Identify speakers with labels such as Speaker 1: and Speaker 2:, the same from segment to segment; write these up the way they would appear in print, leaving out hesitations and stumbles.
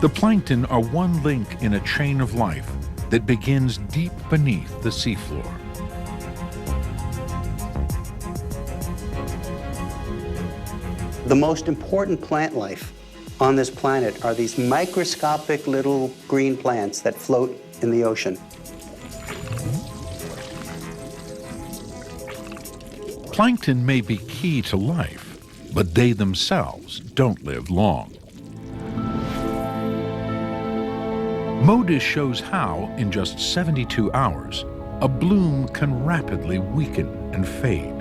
Speaker 1: The plankton are one link in a chain of life that begins deep beneath the seafloor.
Speaker 2: The most important plant life on this planet are these microscopic little green plants that float in the ocean.
Speaker 1: Plankton may be key to life, but they themselves don't live long. MODIS shows how, in just 72 hours, a bloom can rapidly weaken and fade.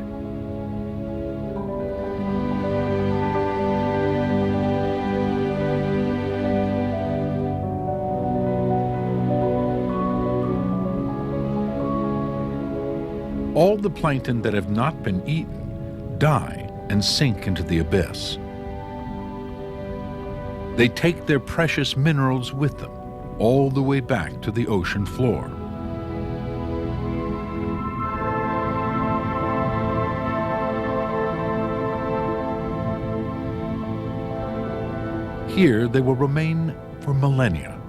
Speaker 1: All the plankton that have not been eaten die and sink into the abyss. They take their precious minerals with them all the way back to the ocean floor. Here they will remain for millennia,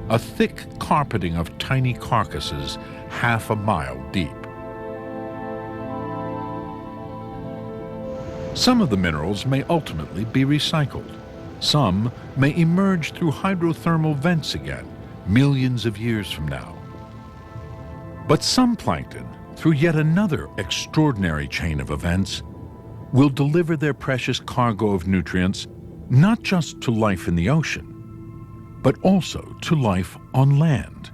Speaker 1: a thick carpeting of tiny carcasses half a mile deep. Some of the minerals may ultimately be recycled. Some may emerge through hydrothermal vents again, millions of years from now. But some plankton, through yet another extraordinary chain of events, will deliver their precious cargo of nutrients not just to life in the ocean, but also to life on land.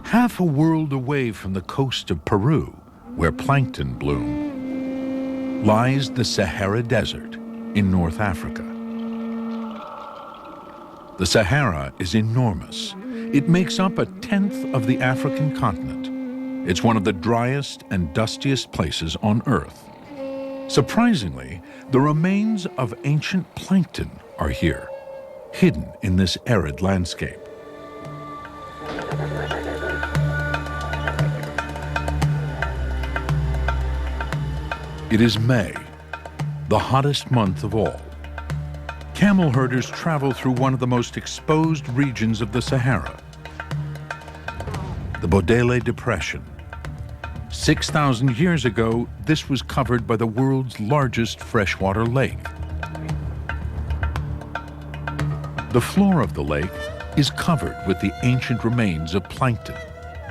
Speaker 1: Half a world away from the coast of Peru, where plankton bloom, lies the Sahara Desert in North Africa. The Sahara is enormous. It makes up 1/10 of the African continent. It's one of the driest and dustiest places on Earth. Surprisingly, the remains of ancient plankton are here, hidden in this arid landscape. It is May, the hottest month of all. Camel herders travel through one of the most exposed regions of the Sahara, the Bodele Depression. 6,000 years ago, this was covered by the world's largest freshwater lake. The floor of the lake is covered with the ancient remains of plankton,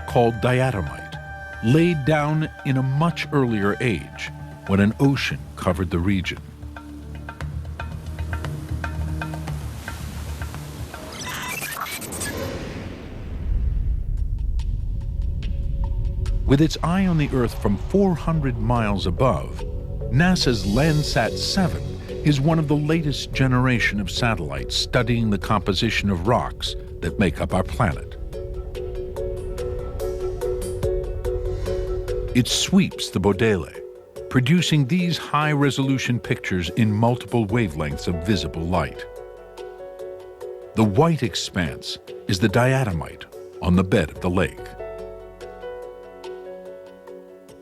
Speaker 1: called diatomite, laid down in a much earlier age, when an ocean covered the region. With its eye on the Earth from 400 miles above, NASA's Landsat 7 is one of the latest generation of satellites studying the composition of rocks that make up our planet. It sweeps the Bodele, producing these high-resolution pictures in multiple wavelengths of visible light. The white expanse is the diatomite on the bed of the lake.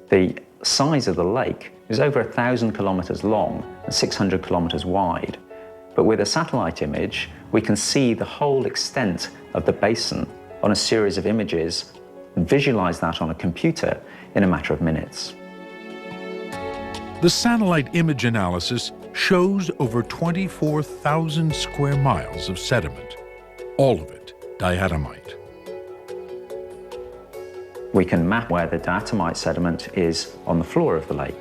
Speaker 3: The size of the lake is over 1,000 kilometers long and 600 kilometers wide. But with a satellite image, we can see the whole extent of the basin on a series of images and visualize that on a computer in a matter of minutes.
Speaker 1: The satellite image analysis shows over 24,000 square miles of sediment, all of it diatomite.
Speaker 3: We can map where the diatomite sediment is on the floor of the lake.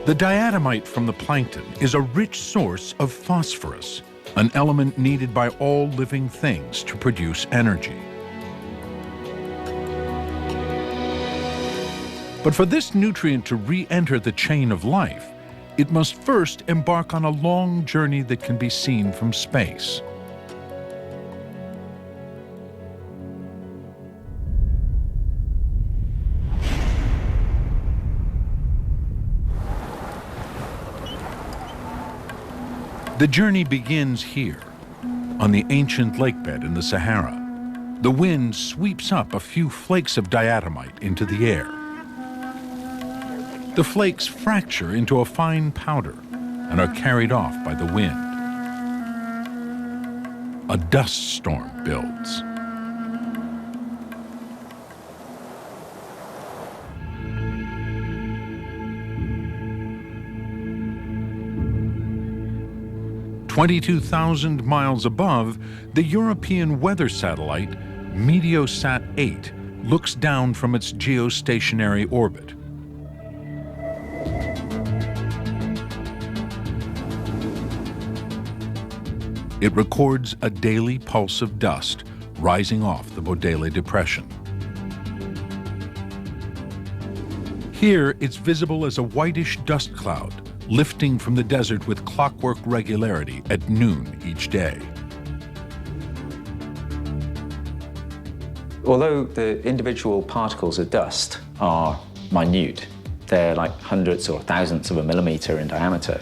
Speaker 1: The diatomite from the plankton is a rich source of phosphorus, an element needed by all living things to produce energy. But for this nutrient to re-enter the chain of life, it must first embark on a long journey that can be seen from space. The journey begins here, on the ancient lakebed in the Sahara. The wind sweeps up a few flakes of diatomite into the air. The flakes fracture into a fine powder and are carried off by the wind. A dust storm builds. "22,000 miles above, the European weather satellite Meteosat 8 looks down from its geostationary orbit. It records a daily pulse of dust rising off the Bodele Depression. Here, it's visible as a whitish dust cloud lifting from the desert with clockwork regularity at noon each day.
Speaker 3: Although the individual particles of dust are minute, they're like hundredths or thousandths of a millimeter in diameter,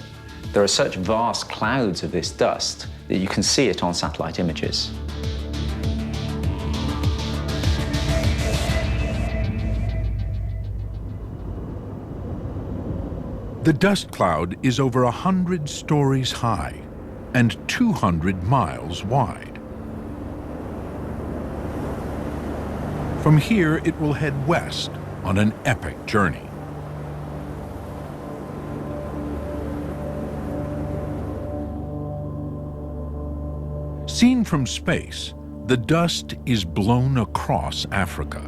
Speaker 3: there are such vast clouds of this dust that you can see it on satellite images.
Speaker 1: The dust cloud is over 100 stories high and 200 miles wide. From here, it will head west on an epic journey. Seen from space, the dust is blown across Africa.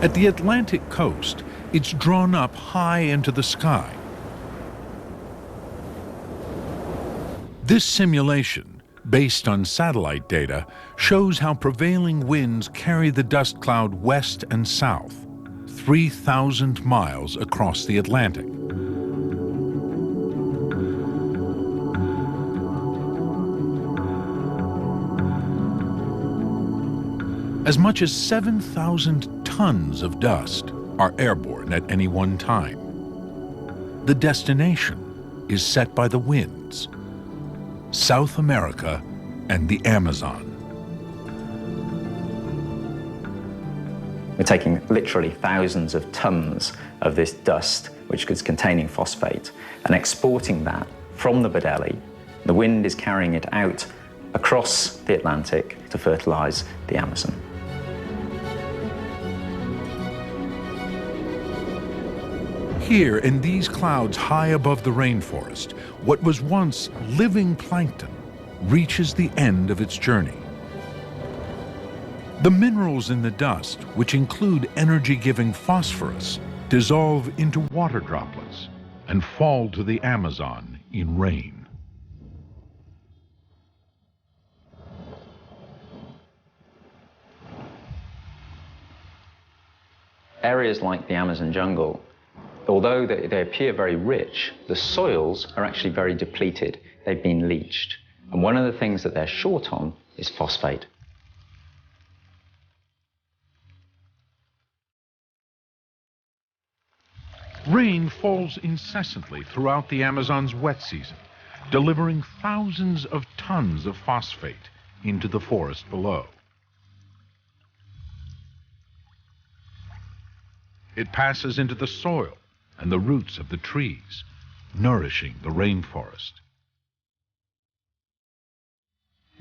Speaker 1: At the Atlantic coast, it's drawn up high into the sky. This simulation, based on satellite data, shows how prevailing winds carry the dust cloud west and south, 3,000 miles across the Atlantic. As much as 7,000 tons of dust are airborne at any one time. The destination is set by the winds, South America and the Amazon.
Speaker 3: We're taking literally thousands of tons of this dust, which is containing phosphate, and exporting that from the Bodele. The wind is carrying it out across the Atlantic to fertilize the Amazon.
Speaker 1: Here, in these clouds high above the rainforest, what was once living plankton reaches the end of its journey. The minerals in the dust, which include energy-giving phosphorus, dissolve into water droplets and fall to the Amazon in rain.
Speaker 3: Areas like the Amazon jungle, although they appear very rich, the soils are actually very depleted. They've been leached. And one of the things that they're short on is phosphate.
Speaker 1: Rain falls incessantly throughout the Amazon's wet season, delivering thousands of tons of phosphate into the forest below. It passes into the soil and the roots of the trees, nourishing the rainforest.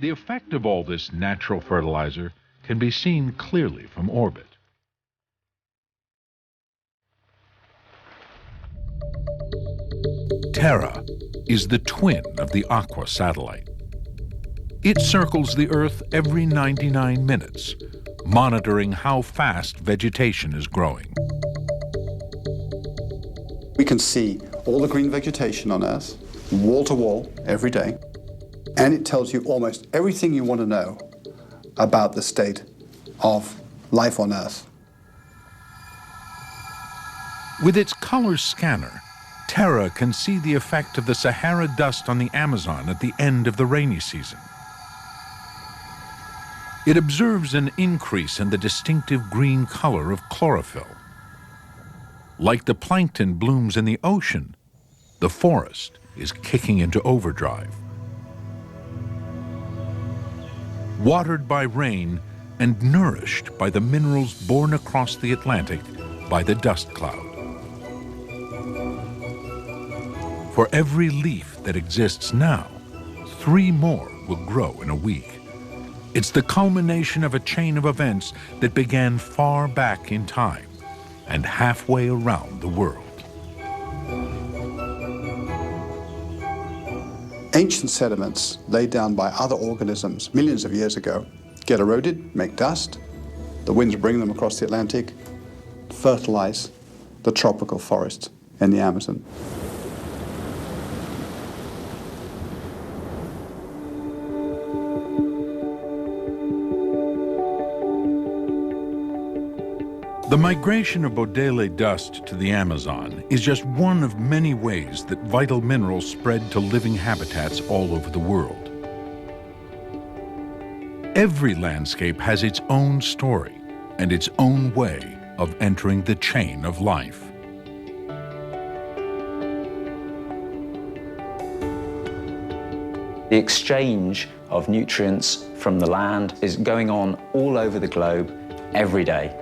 Speaker 1: The effect of all this natural fertilizer can be seen clearly from orbit. Terra is the twin of the Aqua satellite. It circles the Earth every 99 minutes, monitoring how fast vegetation is growing.
Speaker 4: We can see all the green vegetation on Earth, wall to wall, every day, and it tells you almost everything you want to know about the state of life on Earth.
Speaker 1: With its color scanner, Terra can see the effect of the Sahara dust on the Amazon at the end of the rainy season. It observes an increase in the distinctive green color of chlorophyll. Like the plankton blooms in the ocean, the forest is kicking into overdrive. Watered by rain and nourished by the minerals borne across the Atlantic by the dust cloud. For every leaf that exists now, 3 more will grow in a week. It's the culmination of a chain of events that began far back in time and halfway around the world.
Speaker 4: Ancient sediments laid down by other organisms millions of years ago get eroded, make dust. The winds bring them across the Atlantic, fertilize the tropical forest in the Amazon.
Speaker 1: The migration of Bodele dust to the Amazon is just one of many ways that vital minerals spread to living habitats all over the world. Every landscape has its own story and its own way of entering the chain of life.
Speaker 3: The exchange of nutrients from the land is going on all over the globe every day.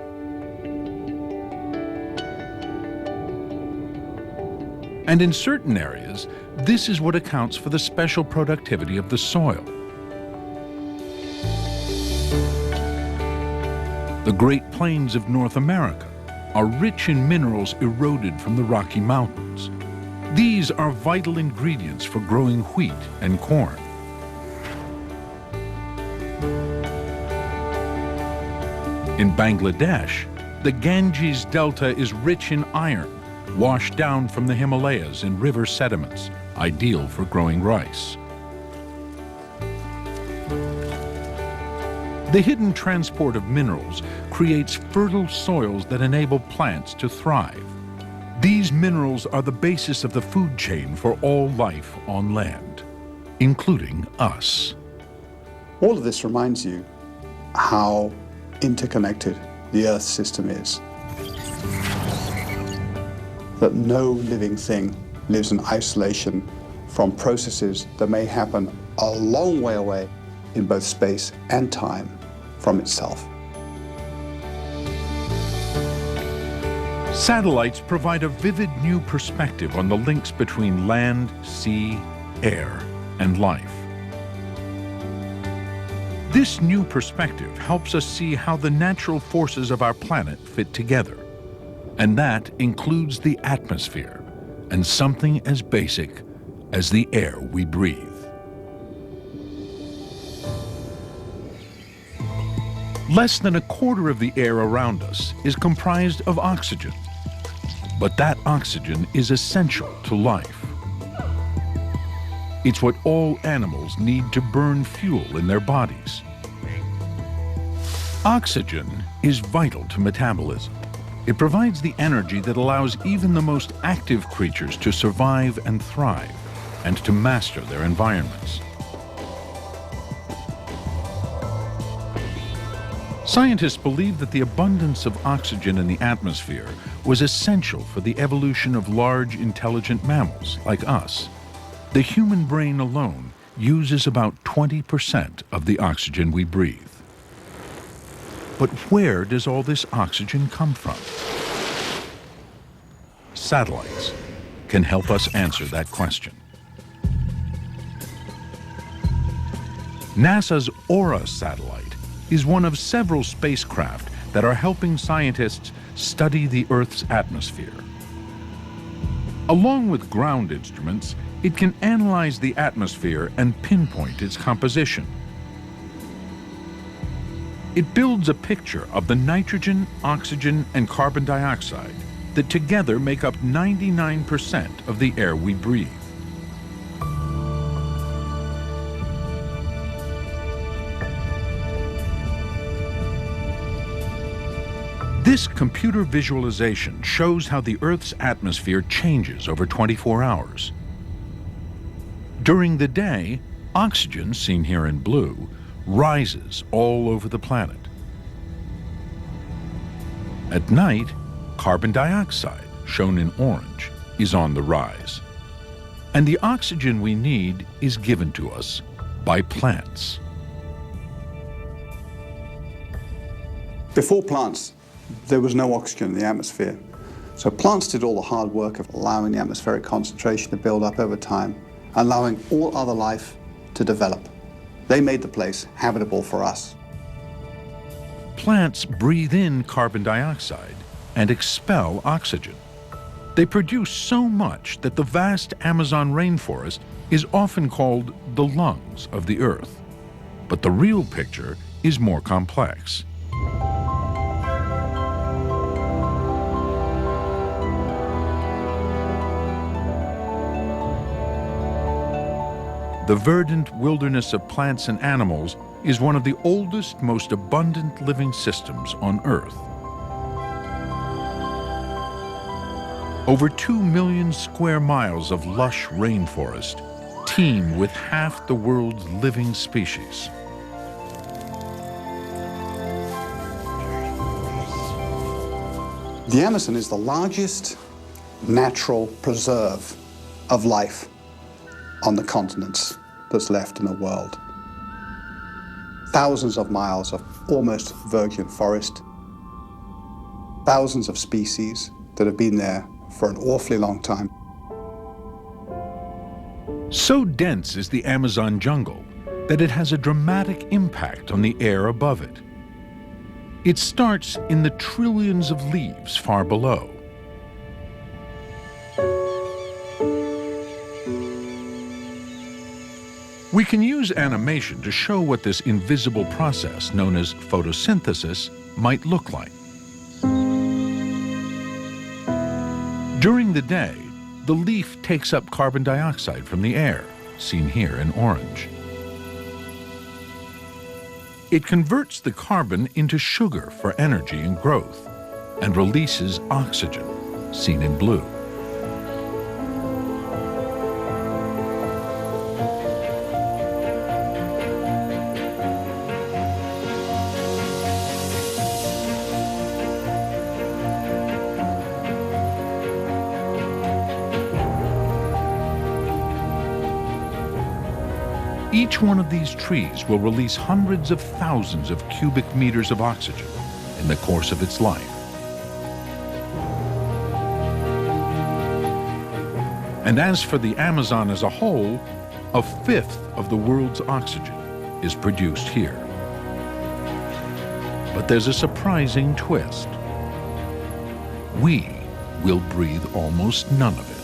Speaker 1: And in certain areas, this is what accounts for the special productivity of the soil. The Great Plains of North America are rich in minerals eroded from the Rocky Mountains. These are vital ingredients for growing wheat and corn. In Bangladesh, the Ganges Delta is rich in iron, washed down from the Himalayas in river sediments, ideal for growing rice. The hidden transport of minerals creates fertile soils that enable plants to thrive. These minerals are the basis of the food chain for all life on land, including us.
Speaker 4: All of this reminds you how interconnected the Earth system is. That no living thing lives in isolation from processes that may happen a long way away in both space and time from itself.
Speaker 1: Satellites provide a vivid new perspective on the links between land, sea, air, and life. This new perspective helps us see how the natural forces of our planet fit together. And that includes the atmosphere and something as basic as the air we breathe. Less than a quarter of the air around us is comprised of oxygen. But that oxygen is essential to life. It's what all animals need to burn fuel in their bodies. Oxygen is vital to metabolism. It provides the energy that allows even the most active creatures to survive and thrive, and to master their environments. Scientists believe that the abundance of oxygen in the atmosphere was essential for the evolution of large, intelligent mammals like us. The human brain alone uses about 20% of the oxygen we breathe. But where does all this oxygen come from? Satellites can help us answer that question. NASA's Aura satellite is one of several spacecraft that are helping scientists study the Earth's atmosphere. Along with ground instruments, it can analyze the atmosphere and pinpoint its composition. It builds a picture of the nitrogen, oxygen, and carbon dioxide that together make up 99% of the air we breathe. This computer visualization shows how the Earth's atmosphere changes over 24 hours. During the day, oxygen, seen here in blue, rises all over the planet. At night, carbon dioxide, shown in orange, is on the rise. And the oxygen we need is given to us by plants.
Speaker 4: Before plants, there was no oxygen in the atmosphere. So plants did all the hard work of allowing the atmospheric concentration to build up over time, allowing all other life to develop. They made the place habitable for us.
Speaker 1: Plants breathe in carbon dioxide and expel oxygen. They produce so much that the vast Amazon rainforest is often called the lungs of the earth. But the real picture is more complex. The verdant wilderness of plants and animals is one of the oldest, most abundant living systems on Earth. Over 2 million square miles of lush rainforest teem with half the world's living species.
Speaker 4: The Amazon is the largest natural preserve of life on the continents that's left in the world. Thousands of miles of almost virgin forest, thousands of species that have been there for an awfully long time.
Speaker 1: So dense is the Amazon jungle that it has a dramatic impact on the air above it. It starts in the trillions of leaves far below. We can use animation to show what this invisible process, known as photosynthesis, might look like. During the day, the leaf takes up carbon dioxide from the air, seen here in orange. It converts the carbon into sugar for energy and growth, and releases oxygen, seen in blue. Each one of these trees will release hundreds of thousands of cubic meters of oxygen in the course of its life. And as for the Amazon as a whole, a fifth of the world's oxygen is produced here. But there's a surprising twist. We will breathe almost none of it.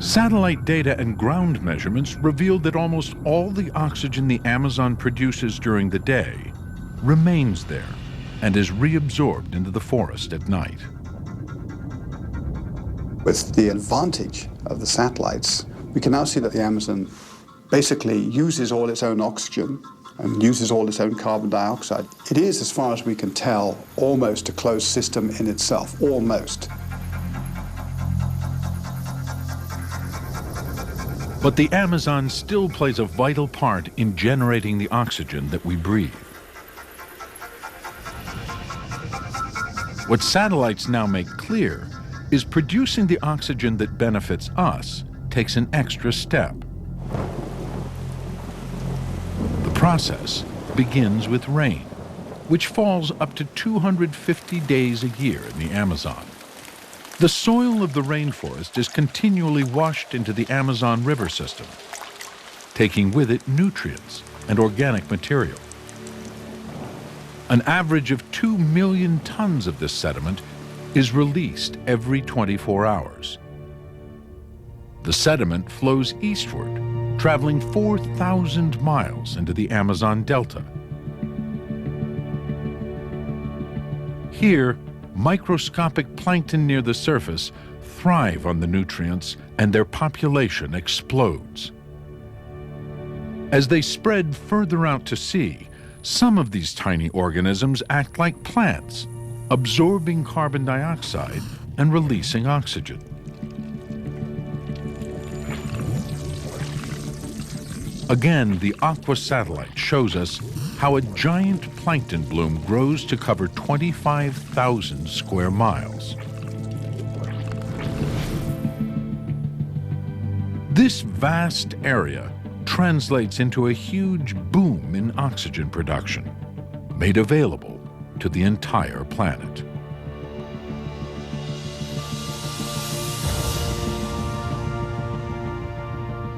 Speaker 1: Satellite data and ground measurements revealed that almost all the oxygen the Amazon produces during the day remains there and is reabsorbed into the forest at night.
Speaker 4: With the advantage of the satellites, we can now see that the Amazon basically uses all its own oxygen and uses all its own carbon dioxide. It is, as far as we can tell, almost a closed system in itself, almost.
Speaker 1: But the Amazon still plays a vital part in generating the oxygen that we breathe. What satellites now make clear is producing the oxygen that benefits us takes an extra step. The process begins with rain, which falls up to 250 days a year in the Amazon. The soil of the rainforest is continually washed into the Amazon River system, taking with it nutrients and organic material. An average of 2 million tons of this sediment is released every 24 hours. The sediment flows eastward, traveling 4,000 miles into the Amazon Delta. Here, microscopic plankton near the surface thrive on the nutrients and their population explodes. As they spread further out to sea, some of these tiny organisms act like plants, absorbing carbon dioxide and releasing oxygen. Again, the Aqua satellite shows us how a giant plankton bloom grows to cover 25,000 square miles. This vast area translates into a huge boom in oxygen production, made available to the entire planet.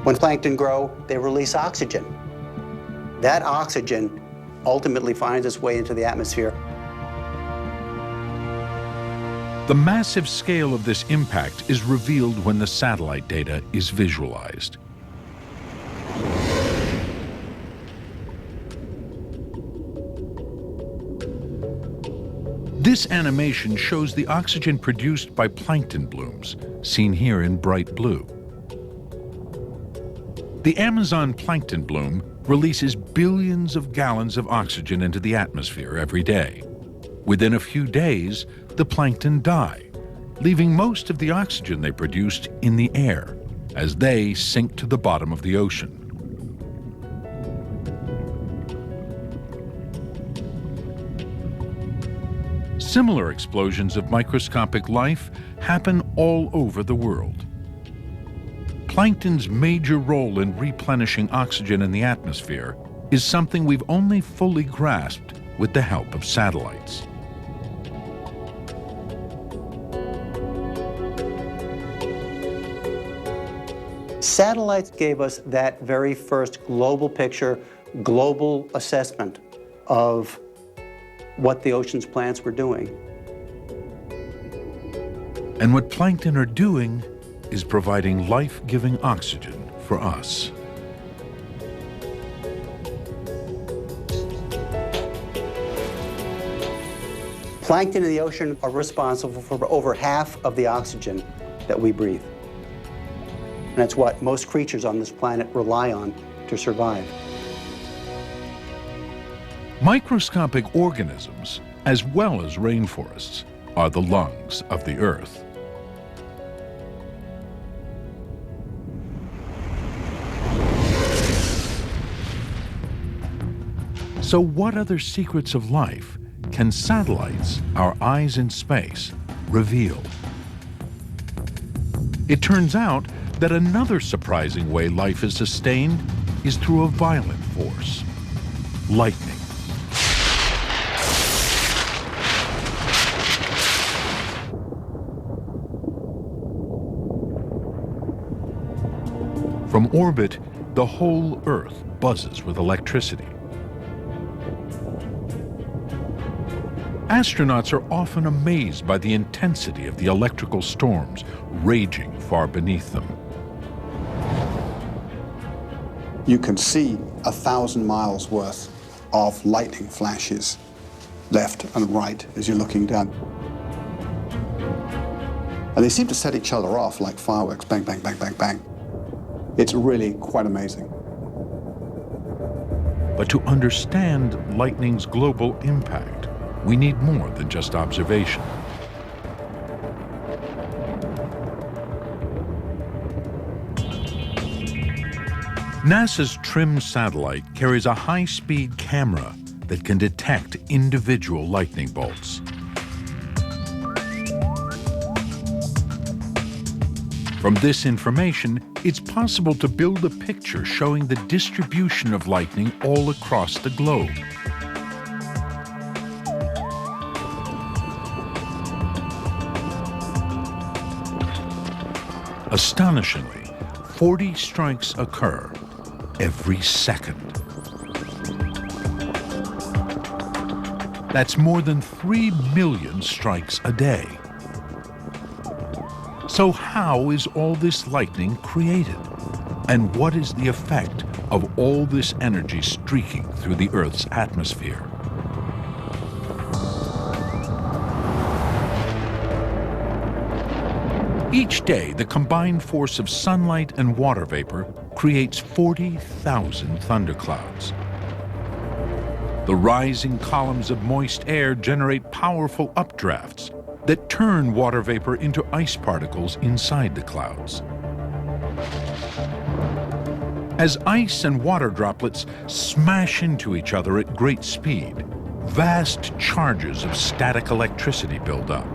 Speaker 2: When plankton grow, they release oxygen. That oxygen ultimately finds its way into the atmosphere.
Speaker 1: The massive scale of this impact is revealed when the satellite data is visualized. This animation shows the oxygen produced by plankton blooms, seen here in bright blue. The Amazon plankton bloom releases billions of gallons of oxygen into the atmosphere every day. Within a few days, the plankton die, leaving most of the oxygen they produced in the air as they sink to the bottom of the ocean. Similar explosions of microscopic life happen all over the world. Plankton's major role in replenishing oxygen in the atmosphere is something we've only fully grasped with the help of satellites.
Speaker 2: Satellites gave us that very first global picture, global assessment of what the ocean's plants were doing.
Speaker 1: And what plankton are doing is providing life-giving oxygen for us.
Speaker 2: Plankton in the ocean are responsible for over half of the oxygen that we breathe. And that's what most creatures on this planet rely on to survive.
Speaker 1: Microscopic organisms, as well as rainforests, are the lungs of the Earth. So what other secrets of life can satellites, our eyes in space, reveal? It turns out that another surprising way life is sustained is through a violent force, lightning. From orbit, the whole Earth buzzes with electricity. Astronauts are often amazed by the intensity of the electrical storms raging far beneath them.
Speaker 4: You can see 1,000 miles worth of lightning flashes left and right as you're looking down. And they seem to set each other off like fireworks, bang, bang, bang, bang, bang. It's really quite amazing.
Speaker 1: But to understand lightning's global impact, we need more than just observation. NASA's TRIMM satellite carries a high-speed camera that can detect individual lightning bolts. From this information, it's possible to build a picture showing the distribution of lightning all across the globe. Astonishingly, 40 strikes occur every second. That's more than 3 million strikes a day. So how is all this lightning created? And what is the effect of all this energy streaking through the Earth's atmosphere? Each day, the combined force of sunlight and water vapor creates 40,000 thunderclouds. The rising columns of moist air generate powerful updrafts that turn water vapor into ice particles inside the clouds. As ice and water droplets smash into each other at great speed, vast charges of static electricity build up.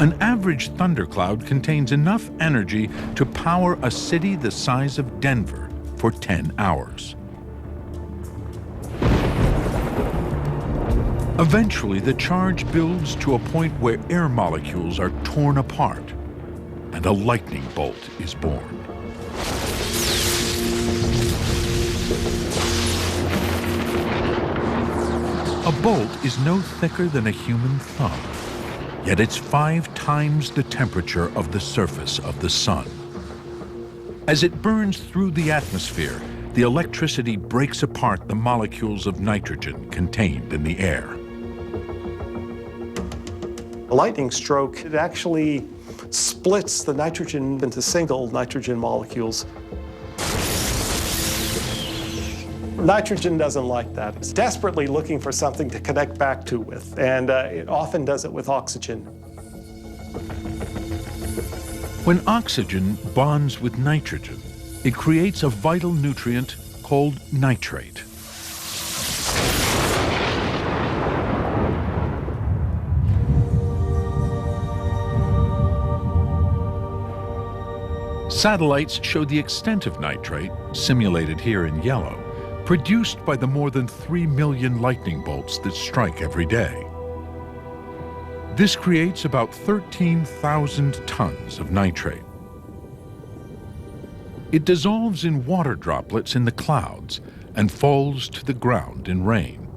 Speaker 1: An average thundercloud contains enough energy to power a city the size of Denver for 10 hours. Eventually, the charge builds to a point where air molecules are torn apart, and a lightning bolt is born. A bolt is no thicker than a human thumb, yet it's 5 times the temperature of the surface of the sun. As it burns through the atmosphere, the electricity breaks apart the molecules of nitrogen contained in the air.
Speaker 5: A lightning stroke, it actually splits the nitrogen into single nitrogen molecules. Nitrogen doesn't like that. It's desperately looking for something to connect back to with, and it often does it with oxygen.
Speaker 1: When oxygen bonds with nitrogen, it creates a vital nutrient called nitrate. Satellites show the extent of nitrate, simulated here in yellow, produced by the more than 3 million lightning bolts that strike every day. This creates about 13,000 tons of nitrate. It dissolves in water droplets in the clouds and falls to the ground in rain.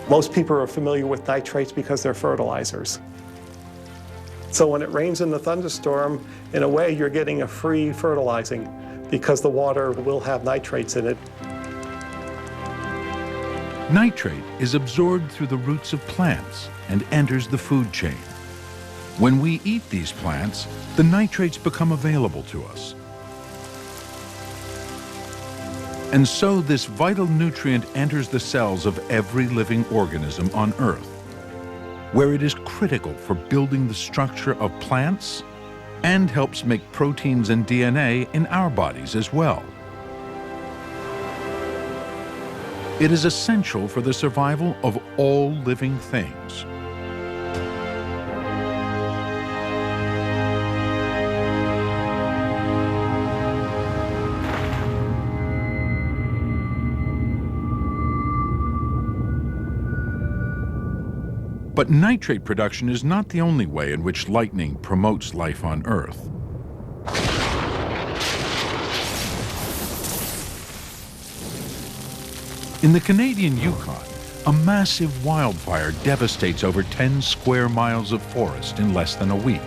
Speaker 5: Most people are familiar with nitrates because they're fertilizers. So when it rains in the thunderstorm, in a way you're getting a free fertilizing because the water will have nitrates in it.
Speaker 1: Nitrate is absorbed through the roots of plants and enters the food chain. When we eat these plants, the nitrates become available to us. And so this vital nutrient enters the cells of every living organism on Earth, where it is critical for building the structure of plants and helps make proteins and DNA in our bodies as well. It is essential for the survival of all living things. But nitrate production is not the only way in which lightning promotes life on Earth. In the Canadian Yukon, a massive wildfire devastates over 10 square miles of forest in less than a week.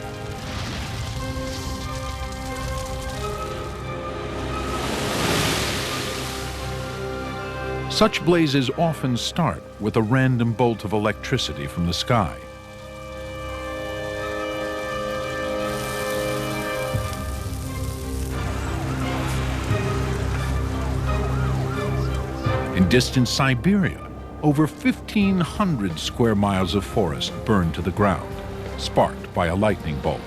Speaker 1: Such blazes often start with a random bolt of electricity from the sky. In distant Siberia, over 1,500 square miles of forest burned to the ground, sparked by a lightning bolt.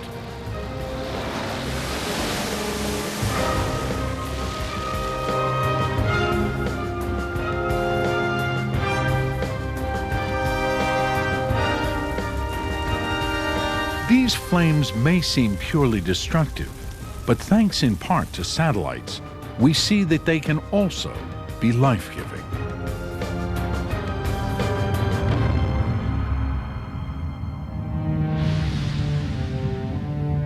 Speaker 1: These flames may seem purely destructive, but thanks in part to satellites, we see that they can also be life-giving.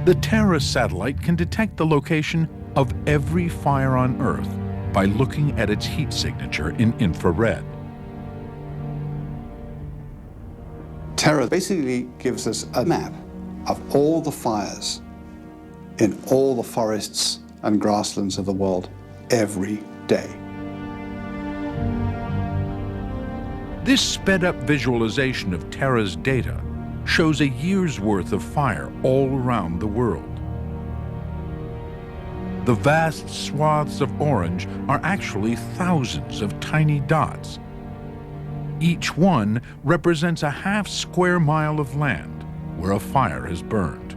Speaker 1: The Terra satellite can detect the location of every fire on Earth by looking at its heat signature in infrared.
Speaker 4: Terra basically gives us a map of all the fires in all the forests and grasslands of the world every day.
Speaker 1: This sped-up visualization of Terra's data shows a year's worth of fire all around the world, The vast swaths of orange are actually thousands of tiny dots. Each one represents a half square mile of land where a fire has burned.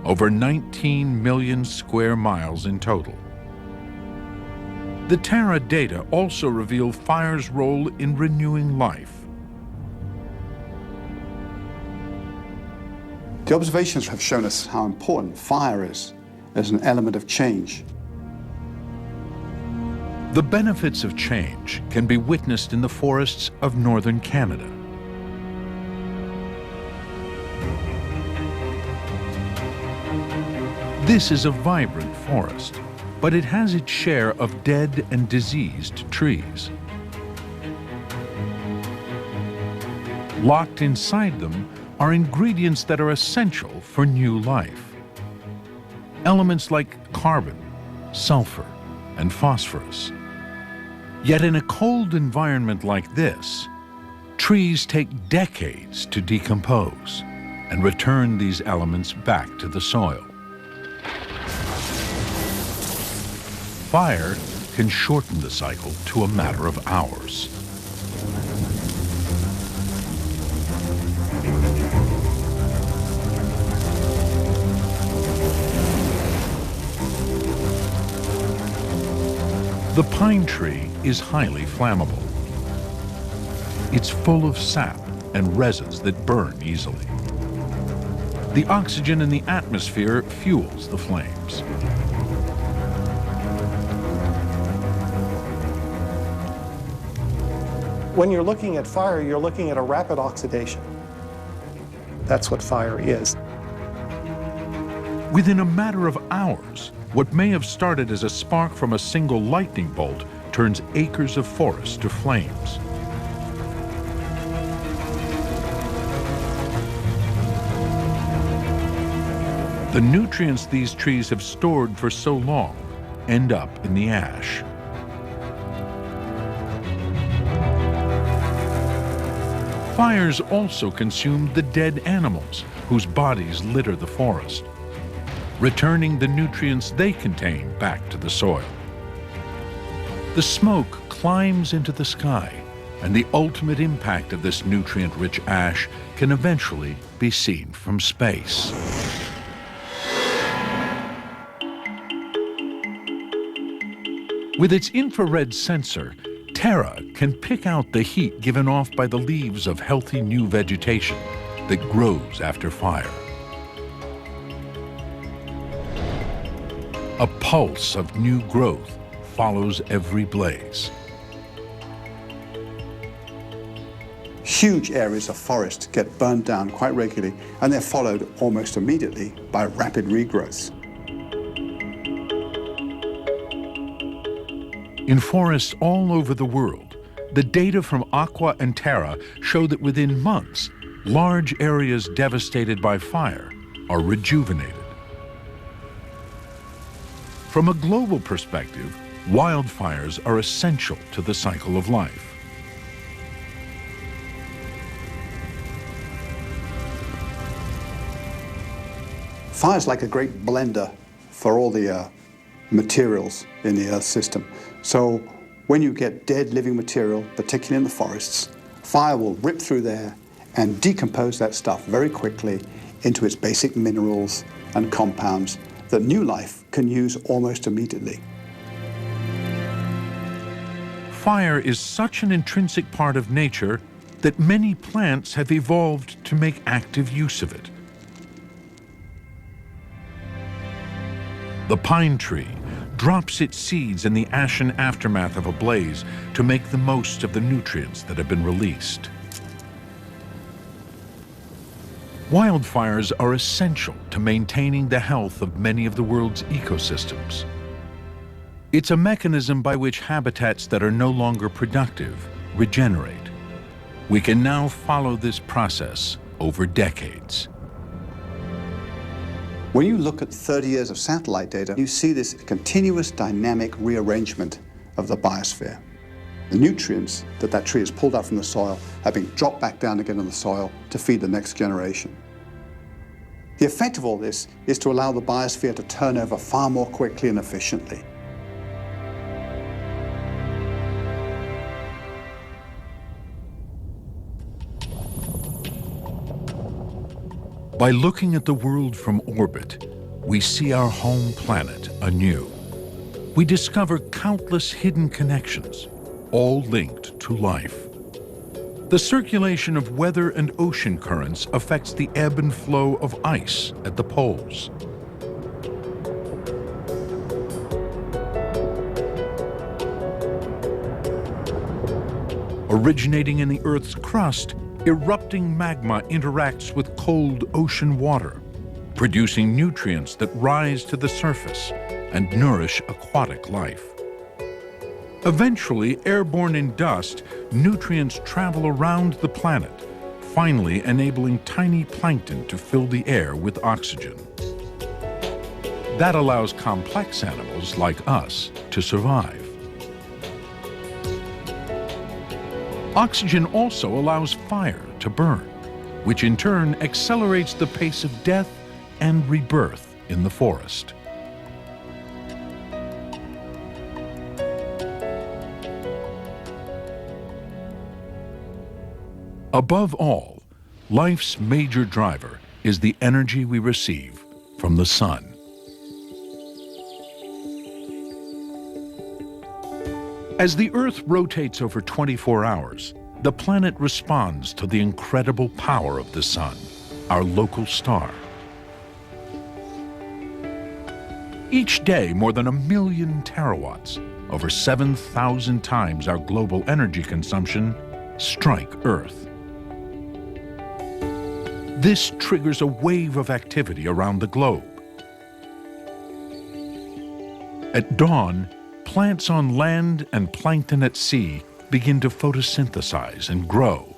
Speaker 1: Over 19 million square miles in total. The Terra data also reveal fire's role in renewing life.
Speaker 4: The observations have shown us how important fire is as an element of change.
Speaker 1: The benefits of change can be witnessed in the forests of northern Canada. This is a vibrant forest, but it has its share of dead and diseased trees. Locked inside them are ingredients that are essential for new life. Elements like carbon, sulfur, and phosphorus. Yet in a cold environment like this, trees take decades to decompose and return these elements back to the soil. Fire can shorten the cycle to a matter of hours. The pine tree is highly flammable. It's full of sap and resins that burn easily. The oxygen in the atmosphere fuels the flames.
Speaker 5: When you're looking at fire, you're looking at a rapid oxidation. That's what fire is.
Speaker 1: Within a matter of hours, what may have started as a spark from a single lightning bolt turns acres of forest to flames. The nutrients these trees have stored for so long end up in the ash. Fires also consume the dead animals whose bodies litter the forest, returning the nutrients they contain back to the soil. The smoke climbs into the sky, and the ultimate impact of this nutrient-rich ash can eventually be seen from space. With its infrared sensor, Terra can pick out the heat given off by the leaves of healthy new vegetation that grows after fire. A pulse of new growth follows every blaze.
Speaker 4: Huge areas of forest get burned down quite regularly, and they're followed almost immediately by rapid regrowth.
Speaker 1: In forests all over the world, the data from Aqua and Terra show that within months, large areas devastated by fire are rejuvenated. From a global perspective, wildfires are essential to the cycle of life.
Speaker 4: Fire's like a great blender for all the materials in the Earth system. So when you get dead living material, particularly in the forests, fire will rip through there and decompose that stuff very quickly into its basic minerals and compounds that new life can use almost immediately.
Speaker 1: Fire is such an intrinsic part of nature that many plants have evolved to make active use of it. The pine tree drops its seeds in the ashen aftermath of a blaze to make the most of the nutrients that have been released. Wildfires are essential to maintaining the health of many of the world's ecosystems. It's a mechanism by which habitats that are no longer productive regenerate. We can now follow this process over decades.
Speaker 4: When you look at 30 years of satellite data, you see this continuous dynamic rearrangement of the biosphere. The nutrients that tree has pulled out from the soil have been dropped back down again in the soil to feed the next generation. The effect of all this is to allow the biosphere to turn over far more quickly and efficiently.
Speaker 1: By looking at the world from orbit, we see our home planet anew. We discover countless hidden connections, all linked to life. The circulation of weather and ocean currents affects the ebb and flow of ice at the poles. Originating in the Earth's crust, erupting magma interacts with cold ocean water, producing nutrients that rise to the surface and nourish aquatic life. Eventually, airborne in dust, nutrients travel around the planet, finally enabling tiny plankton to fill the air with oxygen. That allows complex animals like us to survive. Oxygen also allows fire to burn, which in turn accelerates the pace of death and rebirth in the forest. Above all, life's major driver is the energy we receive from the sun. As the Earth rotates over 24 hours, the planet responds to the incredible power of the sun, our local star. Each day, more than 1 million terawatts, over 7,000 times our global energy consumption, strike Earth. This triggers a wave of activity around the globe. At dawn, plants on land and plankton at sea begin to photosynthesize and grow.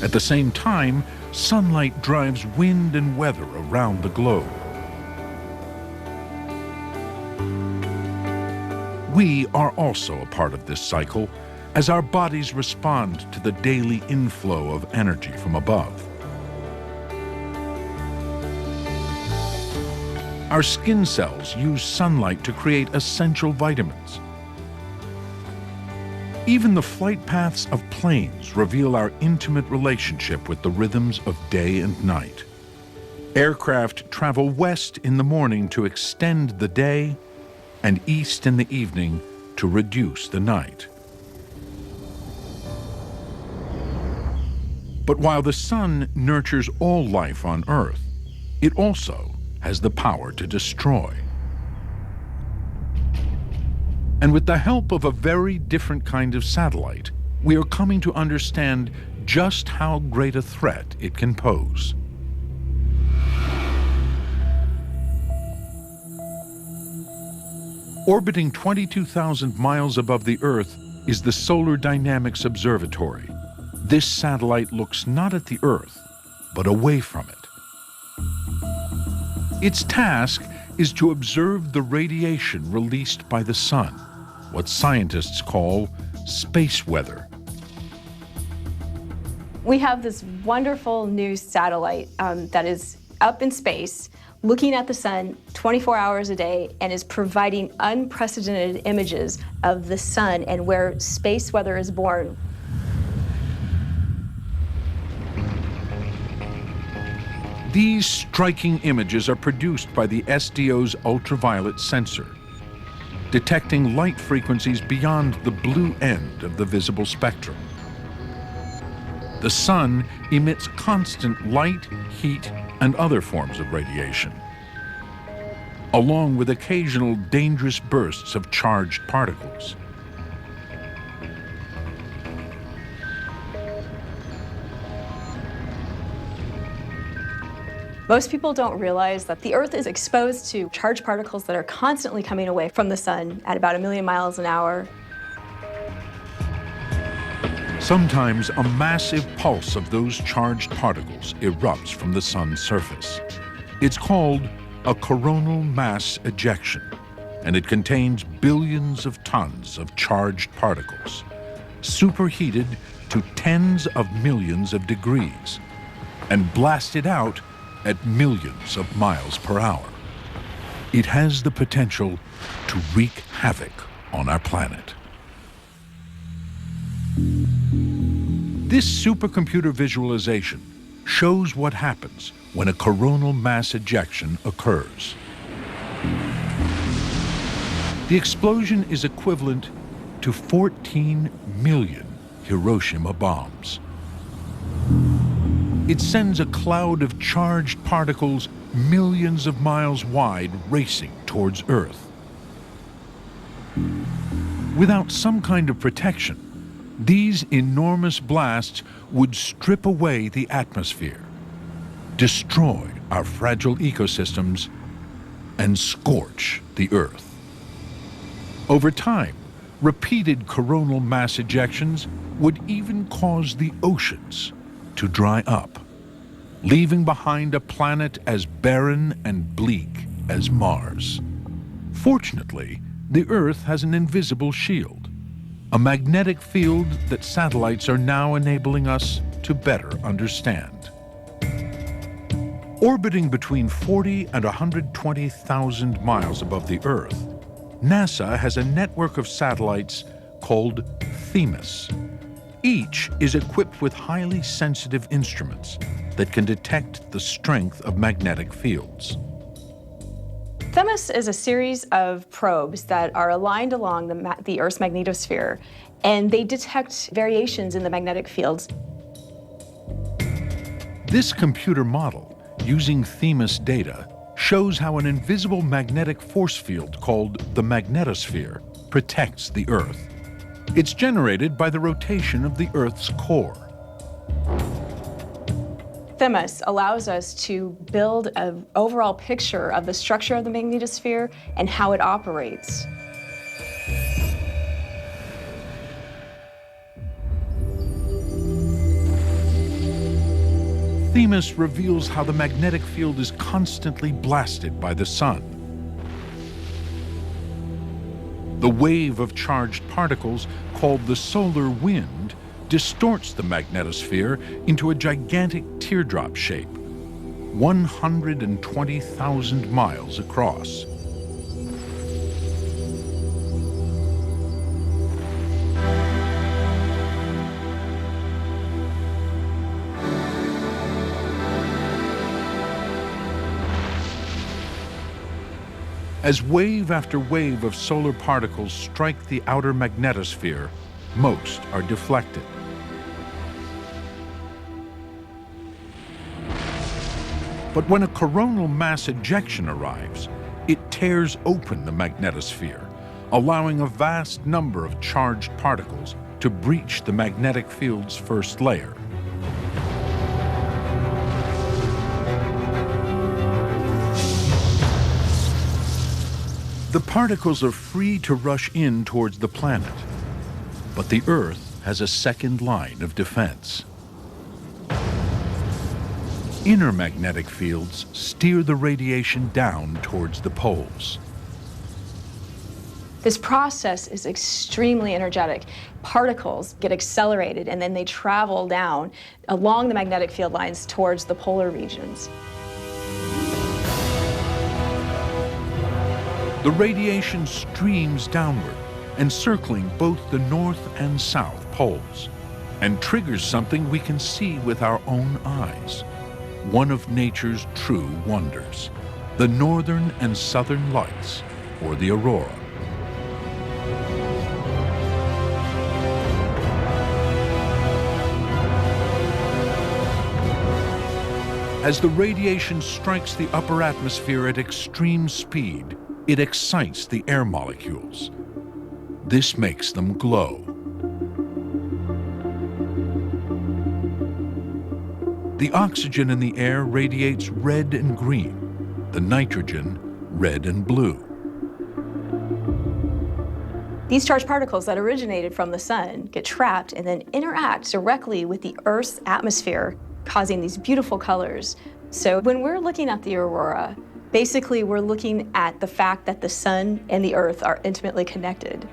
Speaker 1: At the same time, sunlight drives wind and weather around the globe. We are also a part of this cycle as our bodies respond to the daily inflow of energy from above. Our skin cells use sunlight to create essential vitamins. Even the flight paths of planes reveal our intimate relationship with the rhythms of day and night. Aircraft travel west in the morning to extend the day and east in the evening to reduce the night. But while the sun nurtures all life on Earth, it also has the power to destroy. And with the help of a very different kind of satellite, we are coming to understand just how great a threat it can pose. Orbiting 22,000 miles above the Earth is the Solar Dynamics Observatory. This satellite looks not at the Earth, but away from it. Its task is to observe the radiation released by the sun, what scientists call space weather.
Speaker 6: We have this wonderful new satellite that is up in space, looking at the sun 24 hours a day, and is providing unprecedented images of the sun and where space weather is born.
Speaker 1: These striking images are produced by the SDO's ultraviolet sensor, detecting light frequencies beyond the blue end of the visible spectrum. The sun emits constant light, heat, and other forms of radiation, along with occasional dangerous bursts of charged particles.
Speaker 6: Most people don't realize that the Earth is exposed to charged particles that are constantly coming away from the sun at about 1 million miles an hour.
Speaker 1: Sometimes a massive pulse of those charged particles erupts from the sun's surface. It's called a coronal mass ejection, and it contains billions of tons of charged particles. superheated to tens of millions of degrees and blasted out at millions of miles per hour. It has the potential to wreak havoc on our planet. This supercomputer visualization shows what happens when a coronal mass ejection occurs. The explosion is equivalent to 14 million Hiroshima bombs. It sends a cloud of charged particles millions of miles wide racing towards Earth. Without some kind of protection, these enormous blasts would strip away the atmosphere, destroy our fragile ecosystems, and scorch the Earth. Over time, repeated coronal mass ejections would even cause the oceans to dry up, leaving behind a planet as barren and bleak as Mars. Fortunately, the Earth has an invisible shield, a magnetic field that satellites are now enabling us to better understand. Orbiting between 40 and 120,000 miles above the Earth, NASA has a network of satellites called Themis. Each is equipped with highly sensitive instruments that can detect the strength of magnetic fields.
Speaker 6: Themis is a series of probes that are aligned along the Earth's magnetosphere, and they detect variations in the magnetic fields.
Speaker 1: This computer model, using Themis data, shows how an invisible magnetic force field called the magnetosphere protects the Earth. It's generated by the rotation of the Earth's core.
Speaker 6: Themis allows us to build an overall picture of the structure of the magnetosphere and how it operates.
Speaker 1: Themis reveals how the magnetic field is constantly blasted by the sun. The wave of charged particles, called the solar wind, distorts the magnetosphere into a gigantic teardrop shape, 120,000 miles across. As wave after wave of solar particles strike the outer magnetosphere, most are deflected. But when a coronal mass ejection arrives, it tears open the magnetosphere, allowing a vast number of charged particles to breach the magnetic field's first layer. The particles are free to rush in towards the planet, but the Earth has a second line of defense. Inner magnetic fields steer the radiation down towards the poles.
Speaker 6: This process is extremely energetic. Particles get accelerated and then they travel down along the magnetic field lines towards the polar regions.
Speaker 1: The radiation streams downward, encircling both the north and south poles, and triggers something we can see with our own eyes, one of nature's true wonders, the northern and southern lights, or the aurora. As the radiation strikes the upper atmosphere at extreme speed, it excites the air molecules. This makes them glow. The oxygen in the air radiates red and green, the nitrogen red and blue.
Speaker 6: These charged particles that originated from the sun get trapped and then interact directly with the Earth's atmosphere, causing these beautiful colors. So when we're looking at the aurora, basically we're looking at the fact that the sun and the Earth are intimately connected.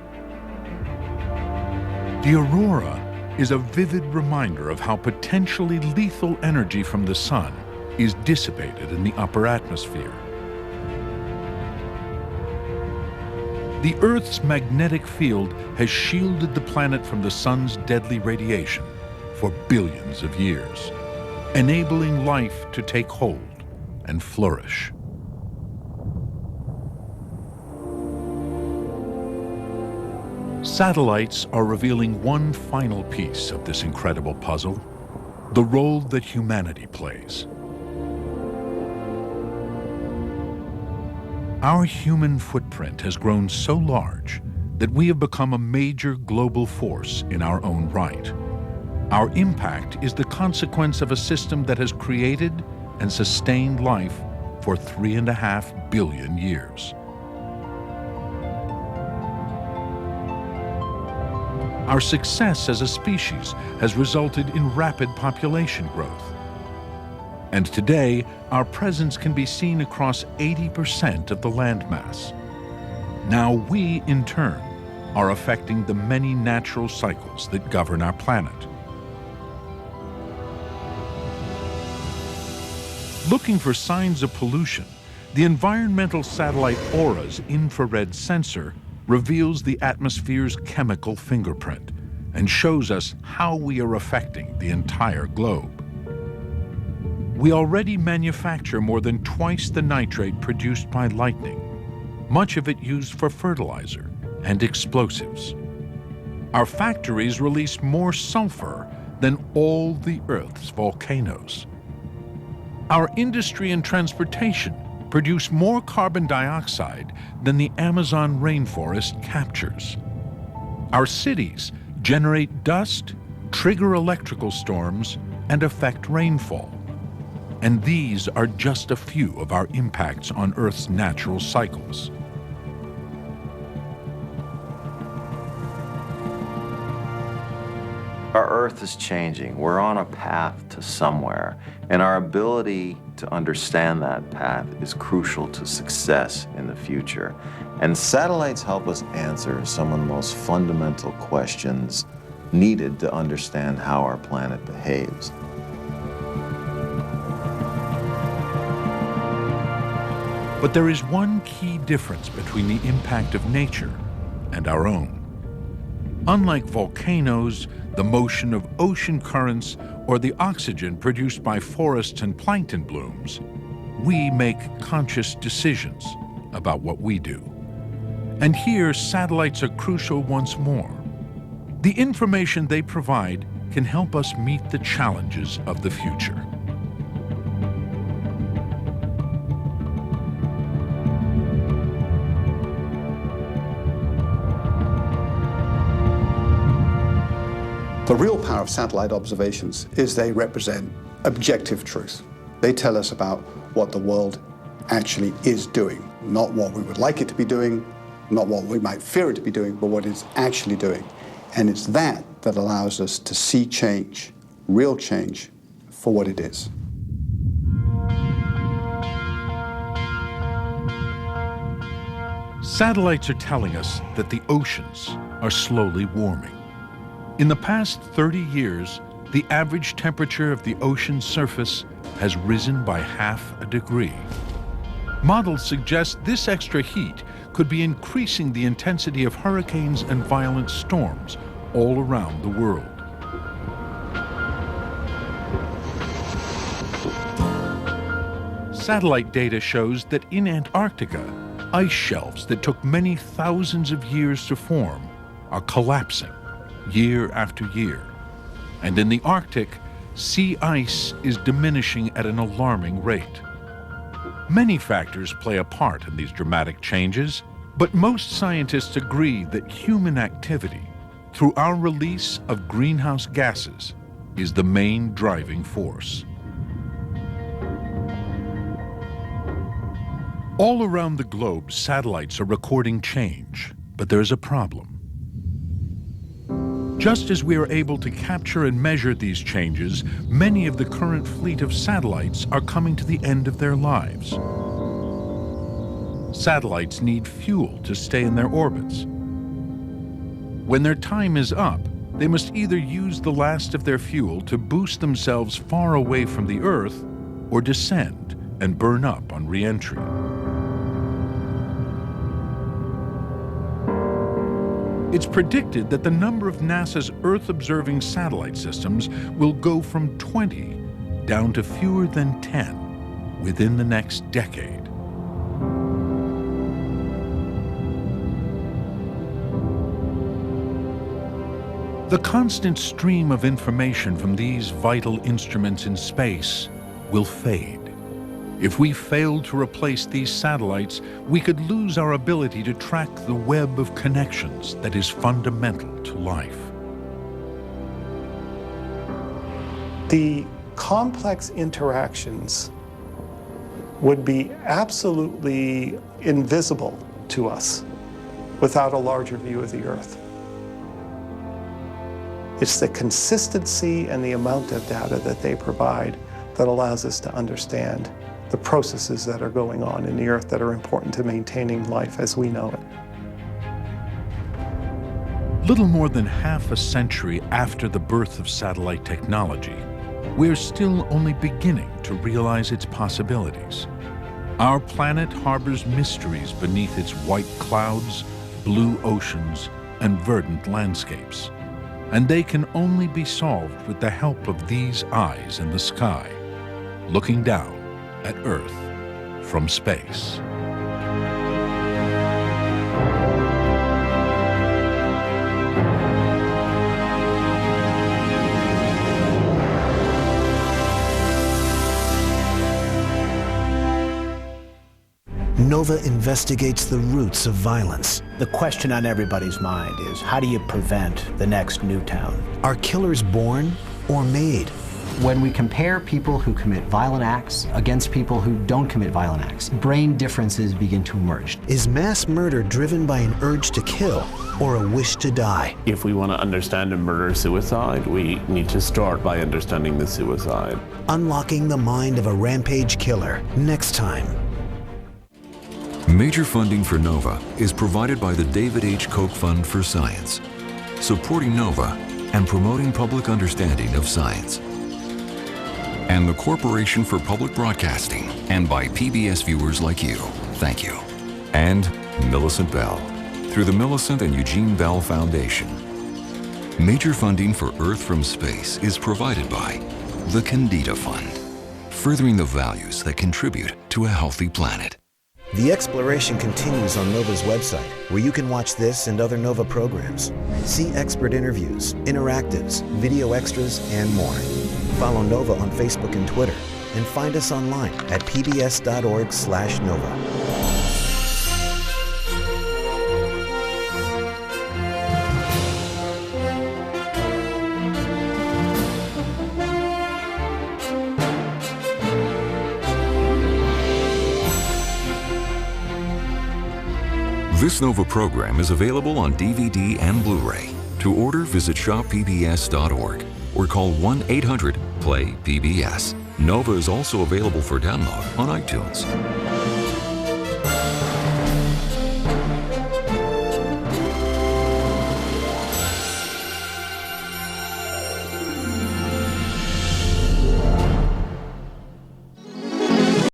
Speaker 1: The aurora is a vivid reminder of how potentially lethal energy from the sun is dissipated in the upper atmosphere. The Earth's magnetic field has shielded the planet from the sun's deadly radiation for billions of years, enabling life to take hold and flourish. Satellites are revealing one final piece of this incredible puzzle, the role that humanity plays. Our human footprint has grown so large that we have become a major global force in our own right. Our impact is the consequence of a system that has created and sustained life for 3.5 billion years. Our success as a species has resulted in rapid population growth. And today, our presence can be seen across 80% of the landmass. Now we, in turn, are affecting the many natural cycles that govern our planet. Looking for signs of pollution, the environmental satellite Aura's infrared sensor reveals the atmosphere's chemical fingerprint and shows us how we are affecting the entire globe. We already manufacture more than twice the nitrate produced by lightning, much of it used for fertilizer and explosives. Our factories release more sulfur than all the Earth's volcanoes. Our industry and transportation produce more carbon dioxide than the Amazon rainforest captures. Our cities generate dust, trigger electrical storms, and affect rainfall. And these are just a few of our impacts on Earth's natural cycles.
Speaker 7: Our Earth is changing. We're on a path to somewhere, and our ability to understand that path is crucial to success in the future. And satellites help us answer some of the most fundamental questions needed to understand how our planet behaves.
Speaker 1: But there is one key difference between the impact of nature and our own. Unlike volcanoes, the motion of ocean currents, or the oxygen produced by forests and plankton blooms, we make conscious decisions about what we do. And here, satellites are crucial once more. The information they provide can help us meet the challenges of the future.
Speaker 4: The real power of satellite observations is they represent objective truth. They tell us about what the world actually is doing, not what we would like it to be doing, not what we might fear it to be doing, but what it's actually doing. And it's that that allows us to see change, real change, for what it is.
Speaker 1: Satellites are telling us that the oceans are slowly warming. In the past 30 years, the average temperature of the ocean's surface has risen by ½ a degree. Models suggest this extra heat could be increasing the intensity of hurricanes and violent storms all around the world. Satellite data shows that in Antarctica, ice shelves that took many thousands of years to form are collapsing year after year. And in the Arctic, sea ice is diminishing at an alarming rate. Many factors play a part in these dramatic changes, but most scientists agree that human activity, through our release of greenhouse gases, is the main driving force. All around the globe, satellites are recording change, but there's a problem. Just as we are able to capture and measure these changes, many of the current fleet of satellites are coming to the end of their lives. Satellites need fuel to stay in their orbits. When their time is up, they must either use the last of their fuel to boost themselves far away from the Earth or descend and burn up on re-entry. It's predicted that the number of NASA's Earth-observing satellite systems will go from 20 down to fewer than 10 within the next decade. The constant stream of information from these vital instruments in space will fade. If we fail to replace these satellites, we could lose our ability to track the web of connections that is fundamental to life.
Speaker 5: The complex interactions would be absolutely invisible to us without a larger view of the Earth. It's the consistency and the amount of data that they provide that allows us to understand the processes that are going on in the Earth that are important to maintaining life as we know it.
Speaker 1: Little more than half a century after the birth of satellite technology, we're still only beginning to realize its possibilities. Our planet harbors mysteries beneath its white clouds, blue oceans, and verdant landscapes. And they can only be solved with the help of these eyes in the sky, looking down at Earth from space.
Speaker 8: Nova investigates the roots of violence.
Speaker 9: The question on everybody's mind is, how do you prevent the next Newtown?
Speaker 8: Are killers born or made?
Speaker 10: When we compare people who commit violent acts against people who don't commit violent acts, brain differences begin to emerge.
Speaker 8: Is mass murder driven by an urge to kill or a wish to die?
Speaker 11: If we want to understand a murder-suicide, we need to start by understanding the suicide.
Speaker 8: Unlocking the mind of a rampage killer. Next time.
Speaker 12: Major funding for NOVA is provided by the David H. Koch Fund for Science, supporting NOVA and promoting public understanding of science. And the Corporation for Public Broadcasting, and by PBS viewers like you. Thank you. And Millicent Bell, through the Millicent and Eugene Bell Foundation. Major funding for Earth from Space is provided by the Kendeda Fund, furthering the values that contribute to a healthy planet.
Speaker 8: The exploration continues on NOVA's website, where you can watch this and other NOVA programs. See expert interviews, interactives, video extras, and more. Follow NOVA on Facebook and Twitter, and find us online at pbs.org/NOVA.
Speaker 12: This NOVA program is available on DVD and Blu-ray. To order, visit shoppbs.org or call 1-800-PLAY-PBS. NOVA is also available for download on iTunes.